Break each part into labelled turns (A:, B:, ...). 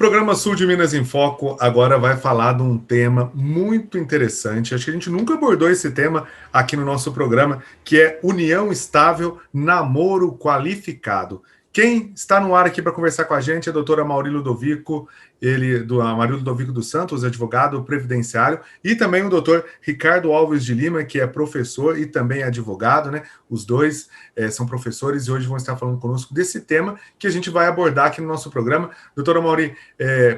A: programa Sul de Minas em Foco agora vai falar de um tema muito interessante. Acho que a gente nunca abordou esse tema aqui no nosso programa, que é união estável, namoro qualificado. Quem está no ar aqui para conversar com a gente é a doutora Amaury Ludovico, Amaury Ludovico dos Santos, advogado previdenciário, e também o doutor Ricardo Alves de Lima, que é professor e também advogado, né? Os dois são professores e hoje vão estar falando conosco desse tema que a gente vai abordar aqui no nosso programa. Doutora Amaury,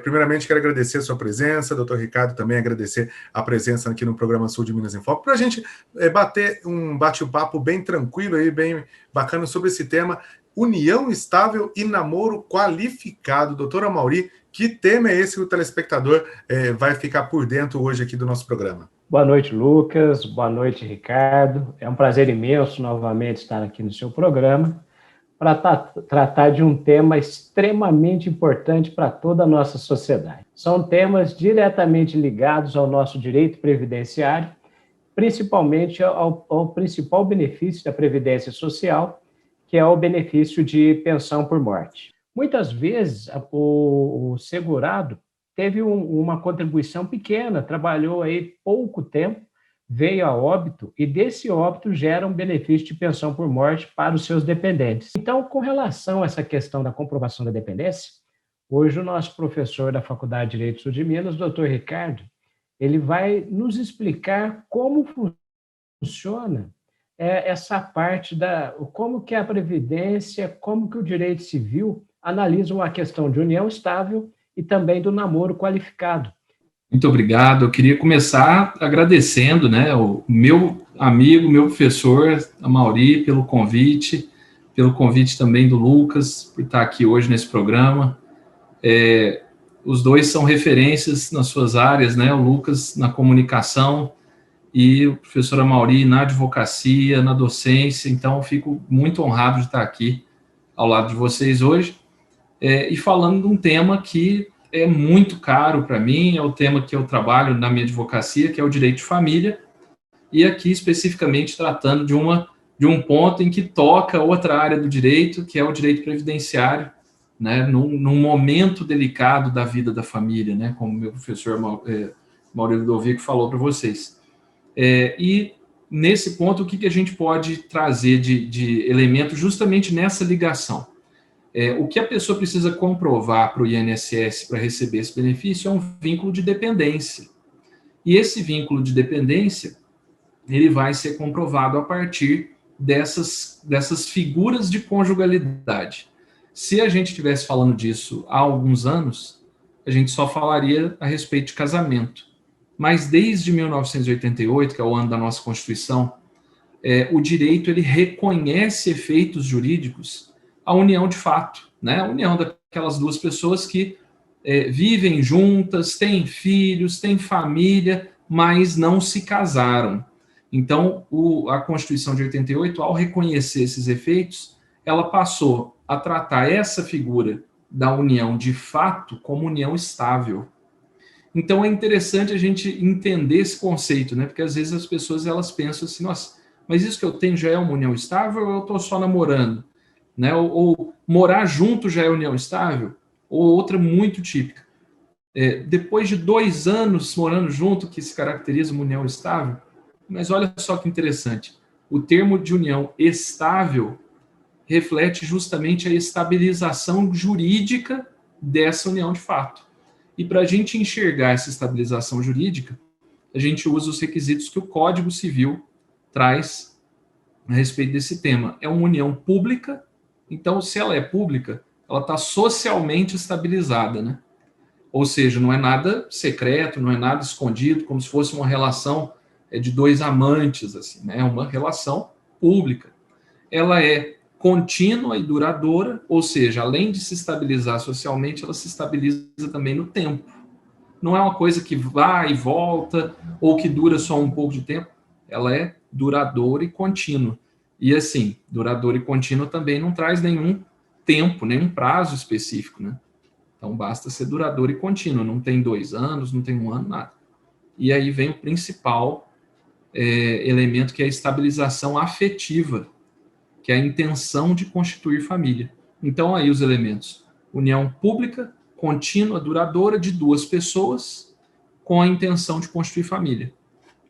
A: primeiramente quero agradecer a sua presença, doutor Ricardo também agradecer a presença aqui no programa Sul de Minas em Foco, para a gente bater um bate-papo bem tranquilo aí, bem bacana sobre esse tema, união estável e namoro qualificado. Doutora Amaury, que tema é esse que o telespectador vai ficar por dentro hoje aqui do nosso programa?
B: Boa noite, Lucas. Boa noite, Ricardo. É um prazer imenso novamente estar aqui no seu programa para tratar de um tema extremamente importante para toda a nossa sociedade. São temas diretamente ligados ao nosso direito previdenciário, principalmente ao principal benefício da Previdência Social, que é o benefício de pensão por morte. Muitas vezes, o segurado teve uma contribuição pequena, trabalhou aí pouco tempo, veio a óbito, e desse óbito gera um benefício de pensão por morte para os seus dependentes. Então, com relação a essa questão da comprovação da dependência, hoje o nosso professor da Faculdade de Direito Sul de Minas, o doutor Ricardo, ele vai nos explicar como funciona essa parte como que a Previdência, como que o direito civil analisam a questão de união estável e também do namoro qualificado.
C: Muito obrigado. Eu queria começar agradecendo, né, o meu amigo, meu professor, Amaury, pelo convite também do Lucas, por estar aqui hoje nesse programa. Os dois são referências nas suas áreas, né, o Lucas na comunicação e o professor Amaury na advocacia, na docência, então fico muito honrado de estar aqui ao lado de vocês hoje, e falando de um tema que é muito caro para mim, é o tema que eu trabalho na minha advocacia, que é o direito de família, e aqui especificamente tratando de um ponto em que toca outra área do direito, que é o direito previdenciário, né, num momento delicado da vida da família, né, como meu professor Amaury Ludovico falou para vocês. E nesse ponto, o que a gente pode trazer de elemento justamente nessa ligação? O que a pessoa precisa comprovar para o INSS para receber esse benefício é um vínculo de dependência. E esse vínculo de dependência, ele vai ser comprovado a partir dessas figuras de conjugalidade. Se a gente estivesse falando disso há alguns anos, a gente só falaria a respeito de casamento. Mas desde 1988, que é o ano da nossa Constituição, o direito ele reconhece efeitos jurídicos à união de fato, né? A união daquelas duas pessoas que vivem juntas, têm filhos, têm família, mas não se casaram. Então, a Constituição de 88, ao reconhecer esses efeitos, ela passou a tratar essa figura da união de fato como união estável. Então, é interessante a gente entender esse conceito, né? Porque às vezes as pessoas elas pensam assim, nossa, mas isso que eu tenho já é uma união estável ou eu estou só namorando? Né? Ou morar junto já é união estável? Ou outra muito típica. Depois de 2 anos morando junto, que se caracteriza uma união estável, mas olha só que interessante, o termo de união estável reflete justamente a estabilização jurídica dessa união de fato. E para a gente enxergar essa estabilização jurídica, a gente usa os requisitos que o Código Civil traz a respeito desse tema. É uma união pública, então se ela é pública, ela está socialmente estabilizada, né? Ou seja, não é nada secreto, não é nada escondido, como se fosse uma relação de 2 amantes, assim, né? É uma relação pública. Ela é contínua e duradoura, ou seja, além de se estabilizar socialmente, ela se estabiliza também no tempo. Não é uma coisa que vai e volta, ou que dura só um pouco de tempo, ela é duradoura e contínua. E assim, duradoura e contínua também não traz nenhum tempo, nenhum prazo específico, né? Então basta ser duradoura e contínua, não tem 2 anos, não tem 1 ano, nada. E aí vem o principal elemento, que é a estabilização afetiva, que é a intenção de constituir família. Então, aí os elementos: união pública, contínua, duradoura, de duas pessoas com a intenção de constituir família.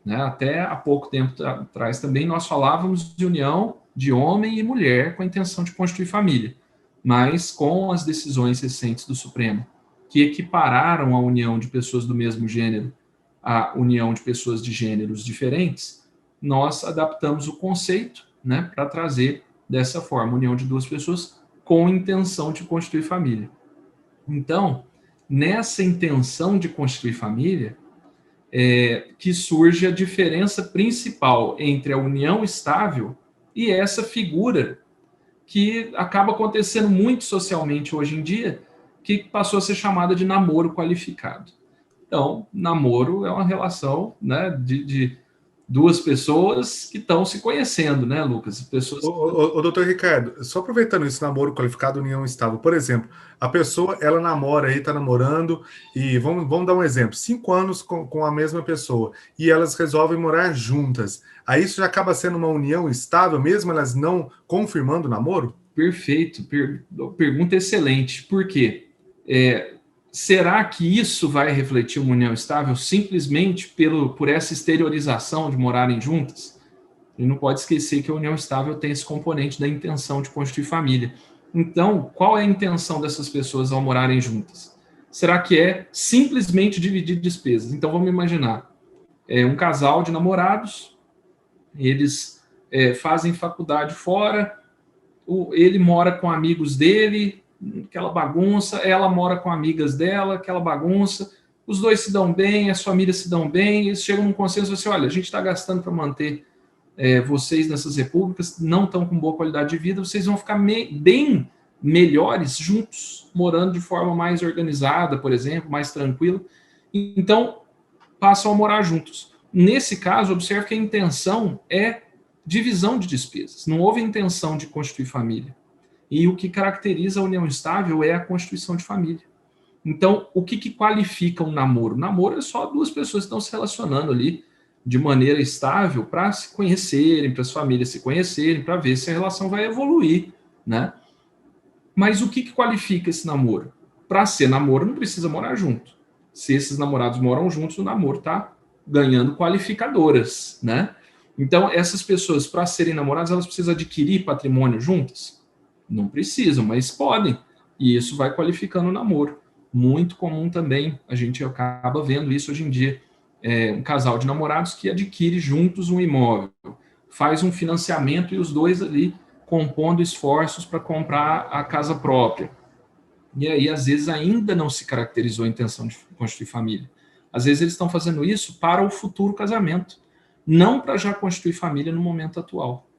C: Né? Até há pouco tempo atrás também nós falávamos de união de homem e mulher com a intenção de constituir família, mas com as decisões recentes do Supremo, que equipararam a união de pessoas do mesmo gênero à união de pessoas de gêneros diferentes, nós adaptamos o conceito, né, para trazer dessa forma, união de duas pessoas com intenção de constituir família. Então, nessa intenção de constituir família, que surge a diferença principal entre a união estável e essa figura que acaba acontecendo muito socialmente hoje em dia, que passou a ser chamada de namoro qualificado. Então, namoro é uma relação, né, de duas pessoas que estão se conhecendo, né, Lucas? Pessoas...
A: Ô, doutor Ricardo, só aproveitando esse namoro qualificado, união estável, por exemplo, a pessoa, ela namora aí, tá namorando, e vamos dar um exemplo, 5 anos com a mesma pessoa, e elas resolvem morar juntas. Aí isso já acaba sendo uma união estável, mesmo elas não confirmando o namoro?
C: Perfeito, pergunta excelente. Por quê? Será que isso vai refletir uma união estável simplesmente por essa exteriorização de morarem juntas? A gente não pode esquecer que a união estável tem esse componente da intenção de constituir família. Então, qual é a intenção dessas pessoas ao morarem juntas? Será que é simplesmente dividir despesas? Então, vamos imaginar, um casal de namorados, eles fazem faculdade fora, ele mora com amigos dele, aquela bagunça, ela mora com amigas dela, aquela bagunça, os dois se dão bem, as famílias se dão bem, eles chegam num consenso assim, olha, a gente está gastando para manter vocês nessas repúblicas, não estão com boa qualidade de vida, vocês vão ficar bem melhores juntos, morando de forma mais organizada, por exemplo, mais tranquila, então passam a morar juntos. Nesse caso, observe que a intenção é divisão de despesas, não houve intenção de constituir família. E o que caracteriza a união estável é a constituição de família. Então, o que qualifica um namoro? Namoro é só duas pessoas que estão se relacionando ali de maneira estável para se conhecerem, para as famílias se conhecerem, para ver se a relação vai evoluir, né? Mas o que qualifica esse namoro? Para ser namoro, não precisa morar junto. Se esses namorados moram juntos, o namoro está ganhando qualificadoras, né? Então, essas pessoas, para serem namoradas, elas precisam adquirir patrimônio juntas? Não precisam, mas podem. E isso vai qualificando o namoro. Muito comum também, a gente acaba vendo isso hoje em dia. Um casal de namorados que adquire juntos um imóvel, faz um financiamento e os dois ali compondo esforços para comprar a casa própria. E aí, às vezes, ainda não se caracterizou a intenção de constituir família. Às vezes, eles estão fazendo isso para o futuro casamento, não para já constituir família no momento atual.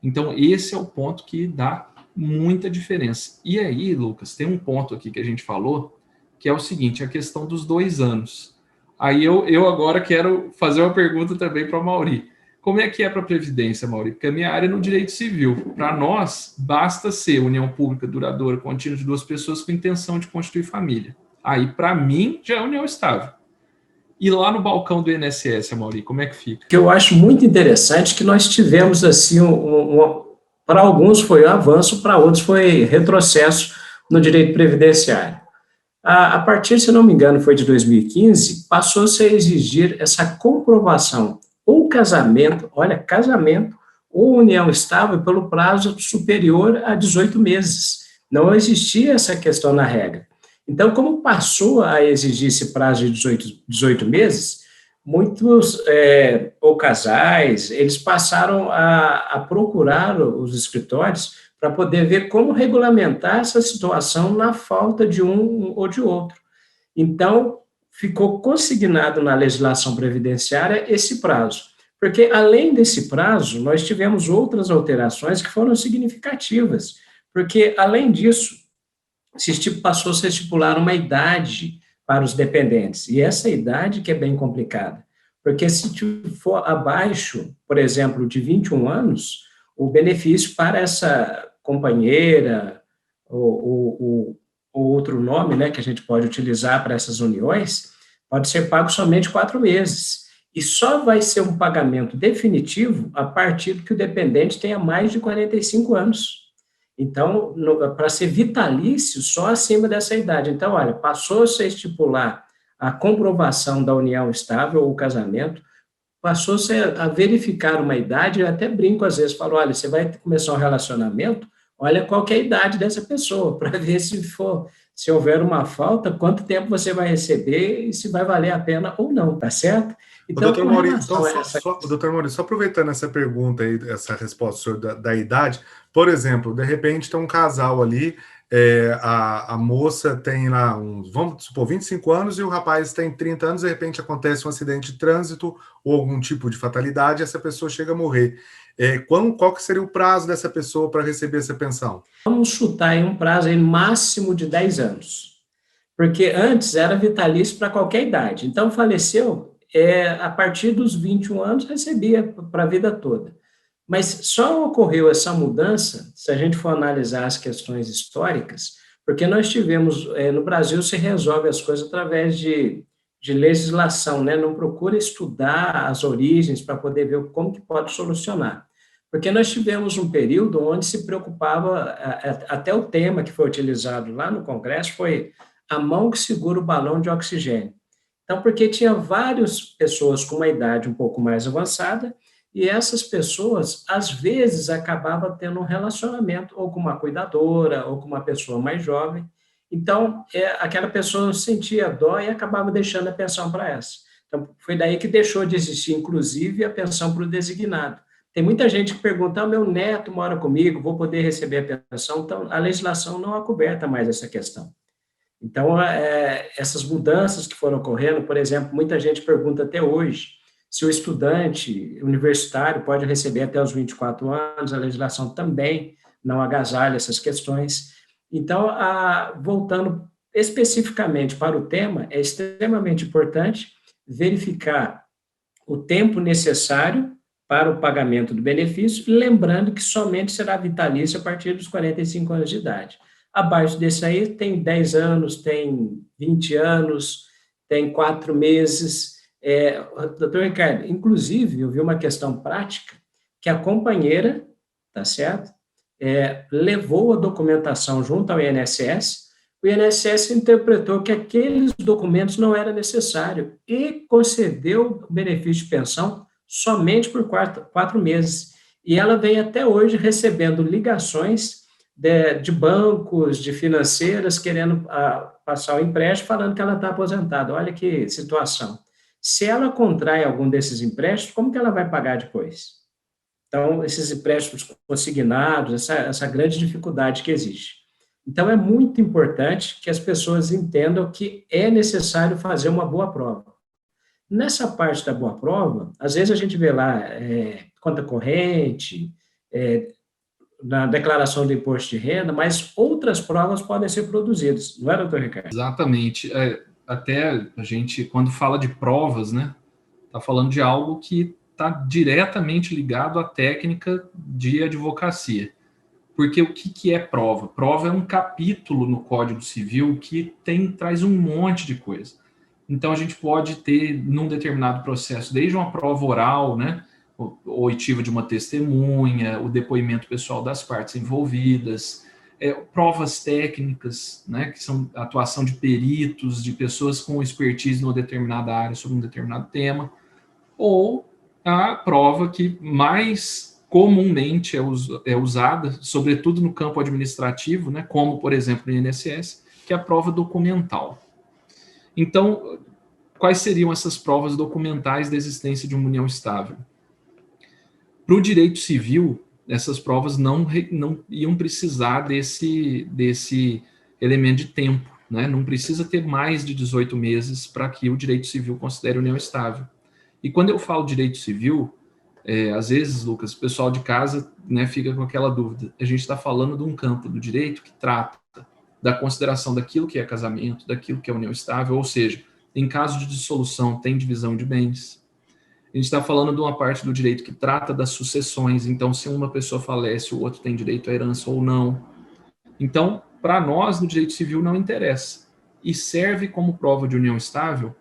C: Então, esse é o ponto que dá muita diferença. E aí, Lucas, tem um ponto aqui que a gente falou, que é o seguinte, a questão dos 2 anos. Aí eu agora quero fazer uma pergunta também para o Mauri. Como é que é para a Previdência, Mauri? Porque a minha área é no direito civil. Para nós, basta ser união pública duradoura contínua de 2 pessoas com intenção de constituir família. Aí, para mim, já é união estável. E lá no balcão do INSS, Mauri, como é que fica?
B: Que eu acho muito interessante que nós tivemos, assim, para alguns foi avanço, para outros foi retrocesso no direito previdenciário. A partir, se não me engano, foi de 2015, passou-se a exigir essa comprovação, ou casamento ou união estável pelo prazo superior a 18 meses. Não existia essa questão na regra. Então, como passou a exigir esse prazo de 18 meses, muitos, ou casais, eles passaram a procurar os escritórios para poder ver como regulamentar essa situação na falta de um ou de outro. Então, ficou consignado na legislação previdenciária esse prazo, porque, além desse prazo, nós tivemos outras alterações que foram significativas, porque, além disso, passou-se a estipular uma idade para os dependentes, e essa idade que é bem complicada, porque se for abaixo, por exemplo, de 21 anos, o benefício para essa companheira, ou outro nome, né, que a gente pode utilizar para essas uniões, pode ser pago somente 4 meses, e só vai ser um pagamento definitivo a partir que o dependente tenha mais de 45 anos. Então, para ser vitalício, só acima dessa idade. Então, olha, passou-se a estipular a comprovação da união estável ou casamento, passou-se a verificar uma idade, eu até brinco às vezes, falo, olha, você vai começar um relacionamento, olha qual que é a idade dessa pessoa, para ver se houver uma falta, quanto tempo você vai receber e se vai valer a pena ou não, tá certo? Então,
A: doutor Maurício, então,
B: essa...
A: doutor Maurício, só aproveitando essa pergunta aí, essa resposta senhor, da idade, por exemplo, de repente tem um casal ali, a moça tem lá vamos supor, 25 anos e o rapaz tem 30 anos, de repente acontece um acidente de trânsito ou algum tipo de fatalidade e essa pessoa chega a morrer. Qual que seria o prazo dessa pessoa para receber essa pensão?
B: Vamos chutar em um prazo aí máximo de 10 anos, porque antes era vitalício para qualquer idade, então faleceu, a partir dos 21 anos recebia para a vida toda. Mas só ocorreu essa mudança, se a gente for analisar as questões históricas, porque nós tivemos, no Brasil se resolve as coisas através de legislação, né? Não procura estudar as origens para poder ver como que pode solucionar. Porque nós tivemos um período onde se preocupava, até o tema que foi utilizado lá no Congresso foi a mão que segura o balão de oxigênio. Então, porque tinha várias pessoas com uma idade um pouco mais avançada, e essas pessoas, às vezes, acabavam tendo um relacionamento ou com uma cuidadora, ou com uma pessoa mais jovem. Então, aquela pessoa sentia dó e acabava deixando a pensão para essa. Então, foi daí que deixou de existir, inclusive, a pensão para o designado. Tem muita gente que pergunta, meu neto mora comigo, vou poder receber a pensão? Então, a legislação não acoberta mais essa questão. Então, essas mudanças que foram ocorrendo, por exemplo, muita gente pergunta até hoje se o estudante universitário pode receber até os 24 anos, a legislação também não agasalha essas questões. Então, voltando especificamente para o tema, é extremamente importante verificar o tempo necessário para o pagamento do benefício, lembrando que somente será vitalício a partir dos 45 anos de idade. Abaixo desse aí tem 10 anos, tem 20 anos, tem 4 meses. Doutor Ricardo, inclusive, eu vi uma questão prática que a companheira, tá certo? Levou a documentação junto ao INSS, o INSS interpretou que aqueles documentos não eram necessários e concedeu o benefício de pensão somente por 4 meses. E ela vem até hoje recebendo ligações de bancos, de financeiras, querendo passar o empréstimo, falando que ela está aposentada. Olha que situação. Se ela contrai algum desses empréstimos, como que ela vai pagar depois? Então, esses empréstimos consignados, essa grande dificuldade que existe. Então, é muito importante que as pessoas entendam que é necessário fazer uma boa prova. Nessa parte da boa prova, às vezes a gente vê lá conta corrente, na declaração do imposto de renda, mas outras provas podem ser produzidas, não é, doutor Ricardo?
C: Exatamente. Até a gente, quando fala de provas, né, está falando de algo que está diretamente ligado à técnica de advocacia. Porque o que é prova? Prova é um capítulo no Código Civil que traz um monte de coisa. Então, a gente pode ter, num determinado processo, desde uma prova oral, né, oitiva de uma testemunha, o depoimento pessoal das partes envolvidas, provas técnicas, né, que são a atuação de peritos, de pessoas com expertise numa determinada área sobre um determinado tema, ou a prova que mais comumente é usada, sobretudo no campo administrativo, né, como, por exemplo, no INSS, que é a prova documental. Então, quais seriam essas provas documentais da existência de uma união estável? Para o direito civil, essas provas não iam precisar desse elemento de tempo, né? Não precisa ter mais de 18 meses para que o direito civil considere união estável. E quando eu falo direito civil, às vezes, Lucas, o pessoal de casa, né, fica com aquela dúvida. A gente está falando de um campo do direito que trata da consideração daquilo que é casamento, daquilo que é união estável, ou seja, em caso de dissolução, tem divisão de bens. A gente está falando de uma parte do direito que trata das sucessões, então, se uma pessoa falece, o outro tem direito à herança ou não. Então, para nós, no direito civil, não interessa. E serve como prova de união estável,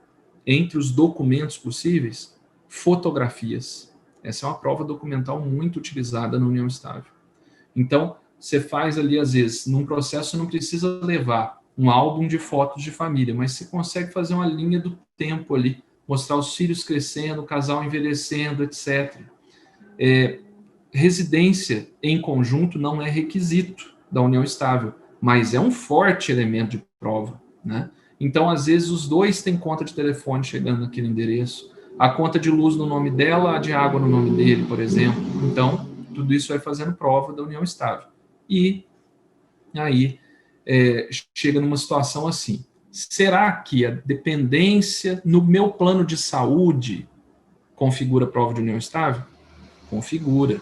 C: entre os documentos possíveis, fotografias. Essa é uma prova documental muito utilizada na união estável. Então, você faz ali, às vezes, num processo, você não precisa levar um álbum de fotos de família, mas você consegue fazer uma linha do tempo ali, mostrar os filhos crescendo, o casal envelhecendo, etc. Residência em conjunto não é requisito da união estável, mas é um forte elemento de prova, né? Então, às vezes, os dois têm conta de telefone chegando naquele endereço, a conta de luz no nome dela, a de água no nome dele, por exemplo. Então, tudo isso vai fazendo prova da união estável. E aí chega numa situação assim: será que a dependência no meu plano de saúde configura prova de união estável? Configura.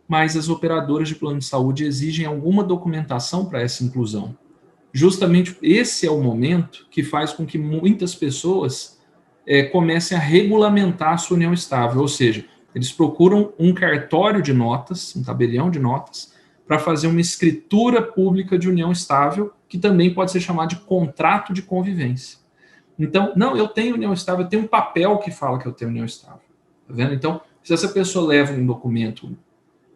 C: Mas as operadoras de plano de saúde exigem alguma documentação para essa inclusão. Justamente esse é o momento que faz com que muitas pessoas comecem a regulamentar a sua união estável, ou seja, eles procuram um cartório de notas, um tabelião de notas, para fazer uma escritura pública de união estável, que também pode ser chamado de contrato de convivência. Então, não, eu tenho união estável, eu tenho um papel que fala que eu tenho união estável. Tá vendo? Então, se essa pessoa leva um documento,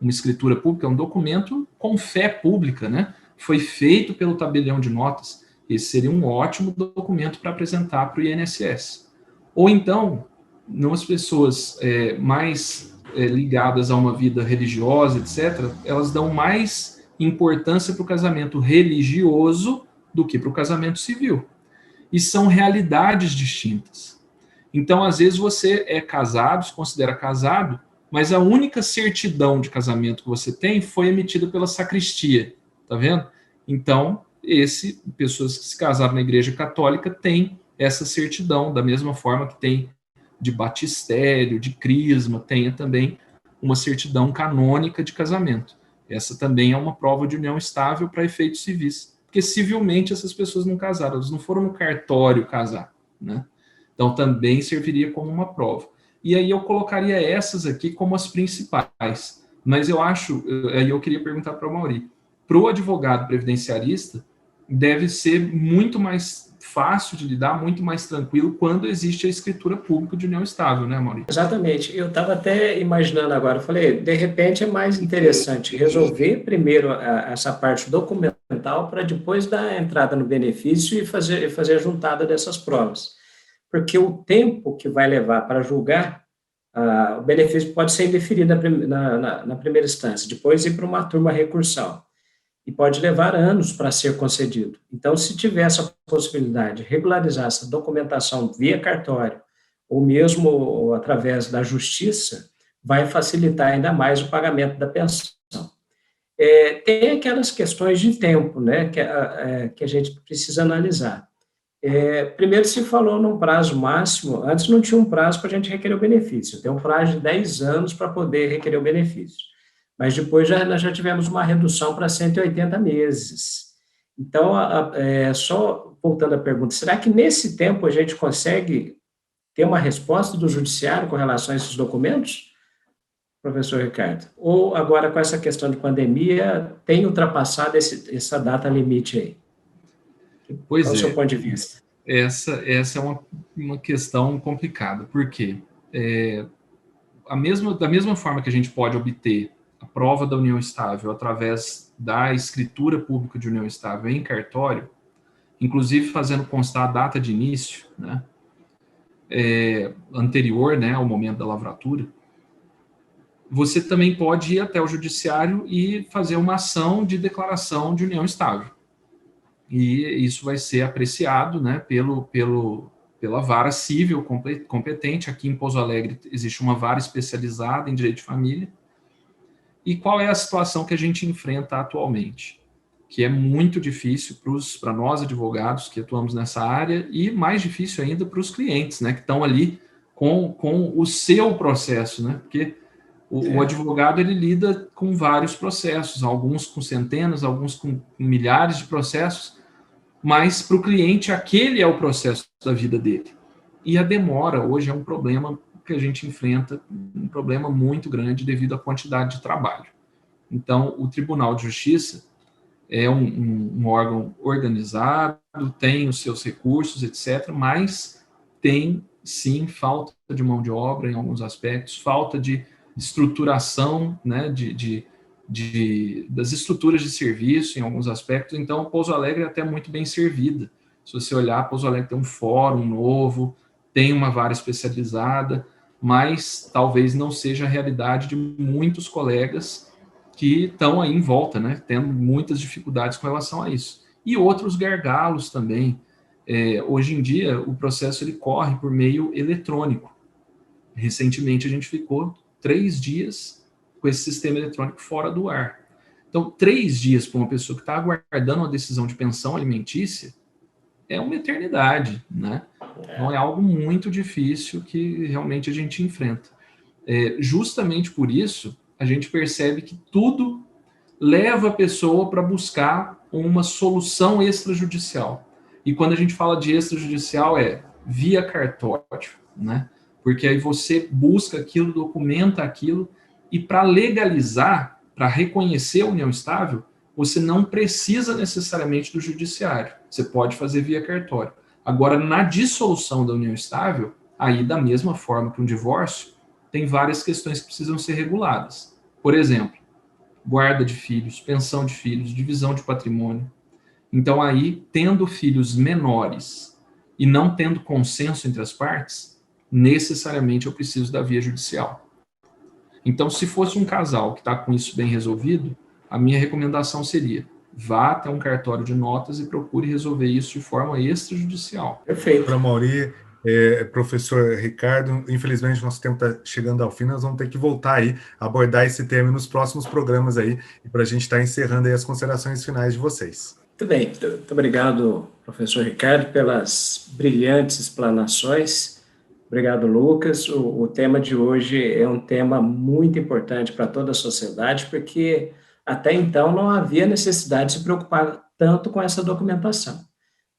C: uma escritura pública, é um documento com fé pública, né? Foi feito pelo tabelião de notas, esse seria um ótimo documento para apresentar para o INSS. Ou então, nas pessoas mais ligadas a uma vida religiosa, etc., elas dão mais importância para o casamento religioso do que para o casamento civil. E são realidades distintas. Então, às vezes, você é casado, se considera casado, mas a única certidão de casamento que você tem foi emitida pela sacristia, tá vendo? Então, pessoas que se casaram na igreja católica têm essa certidão, da mesma forma que tem de batistério, de crisma, tenha também uma certidão canônica de casamento. Essa também é uma prova de união estável para efeitos civis, porque civilmente essas pessoas não casaram, elas não foram no cartório casar, né? Então, também serviria como uma prova. E aí eu colocaria essas aqui como as principais. Mas eu acho, aí eu queria perguntar para o Mauri, para o advogado previdenciarista, deve ser muito mais fácil de lidar, muito mais tranquilo, quando existe a escritura pública de união estável, né, Mauri?
B: Exatamente. Eu estava até imaginando agora, eu falei, de repente é mais interessante resolver primeiro essa parte documental para depois dar a entrada no benefício e fazer a juntada dessas provas. Porque o tempo que vai levar para julgar o benefício pode ser indeferido na primeira instância, depois ir para uma turma recursal, e pode levar anos para ser concedido. Então, se tiver essa possibilidade de regularizar essa documentação via cartório, ou mesmo através da justiça, vai facilitar ainda mais o pagamento da pensão. Tem aquelas questões de tempo, né, que a gente precisa analisar. Primeiro se falou num prazo máximo, antes não tinha um prazo para a gente requerer o benefício, tem um prazo de 10 anos para poder requerer o benefício, mas depois nós já tivemos uma redução para 180 meses. Então, só voltando à pergunta, será que nesse tempo a gente consegue ter uma resposta do judiciário com relação a esses documentos, professor Ricardo? Ou agora com essa questão de pandemia, tem ultrapassado essa data limite aí?
C: Pois
B: Qual é o seu ponto de vista?
C: Essa é uma questão complicada, porque da mesma forma que a gente pode obter a prova da união estável através da escritura pública de união estável em cartório, inclusive fazendo constar a data de início, né, anterior, né, ao momento da lavratura, você também pode ir até o judiciário e fazer uma ação de declaração de união estável. E isso vai ser apreciado, né, pela vara civil competente. Aqui em Pouso Alegre existe uma vara especializada em direito de família. E qual é a situação que a gente enfrenta atualmente? Que é muito difícil para nós advogados que atuamos nessa área, e mais difícil ainda para os clientes, né, que estão ali com o seu processo, né, porque o advogado ele lida com vários processos, alguns com centenas, alguns com milhares de processos, mas para o cliente aquele é o processo da vida dele. E a demora hoje é um problema que a gente enfrenta, um problema muito grande devido à quantidade de trabalho. Então, o Tribunal de Justiça é um órgão organizado, tem os seus recursos, etc., mas tem, sim, falta de mão de obra em alguns aspectos, falta de estruturação, né, de das estruturas de serviço em alguns aspectos. Então, Pouso Alegre é até muito bem servida. Se você olhar, Pouso Alegre tem um fórum novo, tem uma vara especializada, mas talvez não seja a realidade de muitos colegas que estão aí em volta, né, tendo muitas dificuldades com relação a isso. E outros gargalos também. Hoje em dia, o processo ele corre por meio eletrônico. Recentemente, a gente ficou 3 dias com esse sistema eletrônico fora do ar. Então, 3 dias para uma pessoa que está aguardando uma decisão de pensão alimentícia é uma eternidade, né? Não é algo muito difícil que realmente a gente enfrenta. Justamente por isso, a gente percebe que tudo leva a pessoa para buscar uma solução extrajudicial. E quando a gente fala de extrajudicial, é via cartório, né? Porque aí você busca aquilo, documenta aquilo, e para legalizar, para reconhecer a união estável, você não precisa necessariamente do judiciário. Você pode fazer via cartório. Agora, na dissolução da união estável, aí da mesma forma que um divórcio, tem várias questões que precisam ser reguladas. Por exemplo, guarda de filhos, pensão de filhos, divisão de patrimônio. Então aí, tendo filhos menores e não tendo consenso entre as partes, necessariamente eu preciso da via judicial. Então, se fosse um casal que está com isso bem resolvido, a minha recomendação seria: vá até um cartório de notas e procure resolver isso de forma extrajudicial.
A: Perfeito. Para Mauri, professor Ricardo, infelizmente nosso tempo está chegando ao fim, nós vamos ter que voltar aí, abordar esse tema nos próximos programas aí, para a gente estar encerrando aí as considerações finais de vocês.
B: Muito bem, muito obrigado, professor Ricardo, pelas brilhantes explanações. Obrigado, Lucas. O tema de hoje é um tema muito importante para toda a sociedade, porque até então não havia necessidade de se preocupar tanto com essa documentação.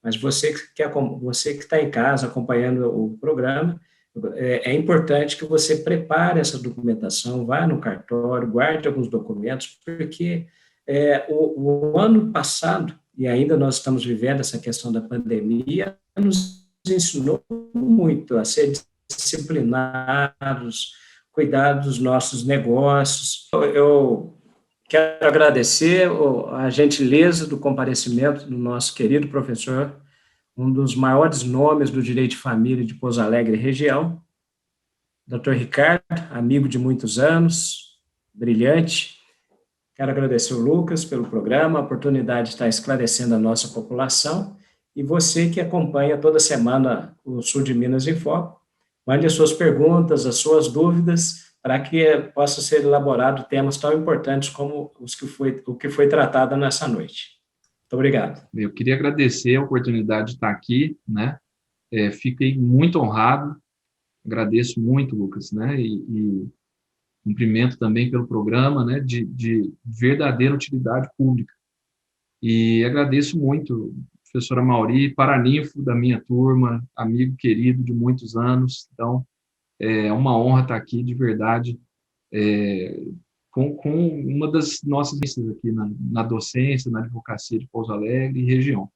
B: Mas você que está em casa acompanhando o programa, é importante que você prepare essa documentação, vá no cartório, guarde alguns documentos, porque o ano passado, e ainda nós estamos vivendo essa questão da pandemia, nos ensinou muito a ser disciplinados, cuidar dos nossos negócios. Eu quero agradecer a gentileza do comparecimento do nosso querido professor, um dos maiores nomes do direito de família de Pouso Alegre região, Dr. Ricardo, amigo de muitos anos, brilhante. Quero agradecer o Lucas pelo programa, a oportunidade de estar esclarecendo a nossa população, e você que acompanha toda semana o Sul de Minas em Foco, mande as suas perguntas, as suas dúvidas, para que possa ser elaborado temas tão importantes como o que foi tratado nessa noite. Muito obrigado.
C: Eu queria agradecer a oportunidade de estar aqui, né? Fiquei muito honrado, agradeço muito, Lucas, né? E cumprimento também pelo programa, né? De verdadeira utilidade pública. E agradeço muito a professora Mauri, paraninfo da minha turma, amigo querido de muitos anos. Então, é uma honra estar aqui, de verdade, com uma das nossas missões aqui na docência, na advocacia de Pouso Alegre e região.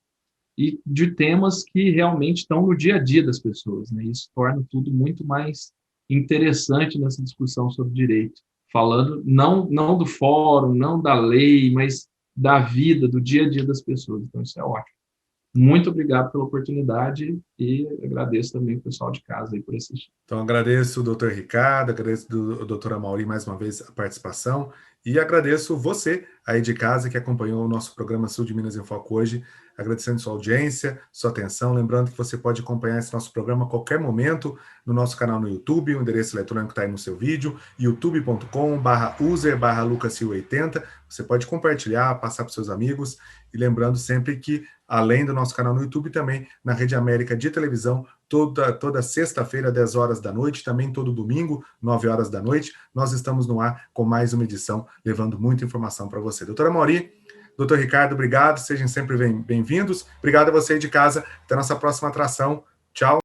C: E de temas que realmente estão no dia a dia das pessoas, né? Isso torna tudo muito mais interessante nessa discussão sobre direito. Falando não do fórum, não da lei, mas da vida, do dia a dia das pessoas. Então, isso é ótimo. Muito obrigado pela oportunidade e agradeço também o pessoal de casa aí por assistir.
A: Então, agradeço o doutor Ricardo, agradeço a doutora Mauri mais uma vez a participação e agradeço você aí de casa que acompanhou o nosso programa Sul de Minas em Foco hoje, agradecendo sua audiência, sua atenção, lembrando que você pode acompanhar esse nosso programa a qualquer momento no nosso canal no YouTube, o endereço eletrônico está aí no seu vídeo, youtube.com/user/lucassil80, você pode compartilhar, passar para os seus amigos, e lembrando sempre que, além do nosso canal no YouTube, também na Rede América de televisão, toda sexta-feira, 10 horas da noite, também todo domingo, 9 horas da noite, nós estamos no ar com mais uma edição, levando muita informação para você. Doutora Mauri, doutor Ricardo, obrigado, sejam sempre bem-vindos. Obrigado a você de casa, até a nossa próxima atração. Tchau.